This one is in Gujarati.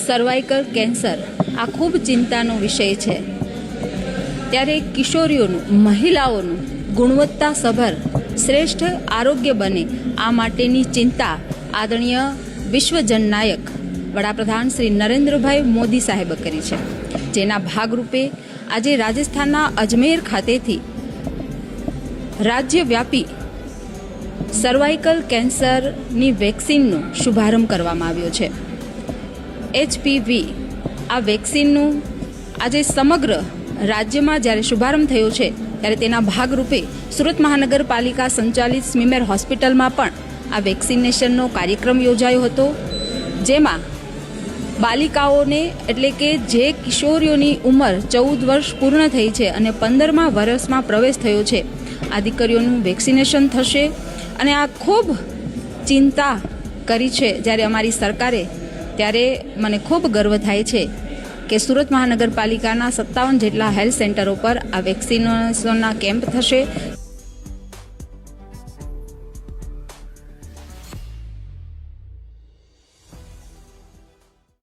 સર્વાઇકલ કેન્સર આ ખૂબ ચિંતાનો વિષય છે, ત્યારે કિશોરીઓનું, મહિલાઓનું ગુણવત્તાસભર શ્રેષ્ઠ આરોગ્ય બને આ માટેની ચિંતા આદરણીય વિશ્વ જનનાયક વડાપ્રધાન શ્રી નરેન્દ્રભાઈ મોદી સાહેબે કરી છે, જેના ભાગરૂપે આજે રાજસ્થાનના અજમેર ખાતેથી રાજ્યવ્યાપી સર્વાઇકલ કેન્સરની વેક્સિનનો શુભારંભ કરવામાં આવ્યો છે. HPV આ વેક્સિનનું આજે સમગ્ર રાજ્યમાં જ્યારે શુભારંભ થયો છે ત્યારે તેના ભાગરૂપે સુરત મહાનગરપાલિકા સંચાલિત સ્મીમેર હોસ્પિટલમાં પણ આ વેક્સિનેશનનો કાર્યક્રમ યોજાયો હતો, જેમાં બાલિકાઓને એટલે કે જે કિશોરીઓની ઉંમર 14 વર્ષ પૂર્ણ થઈ છે અને 15મા વર્ષમાં પ્રવેશ થયો છે આ દીકરીઓનું વેક્સિનેશન થશે. અને આ ખૂબ ચિંતા કરી છે જ્યારે અમારી સરકારે, ત્યારે મને ખૂબ ગર્વ થાય છે કે સુરત મહાનગરપાલિકાના 57 જેટલા હેલ્થ સેન્ટરો પર આ વેક્સિનેશનના કેમ્પ થશે,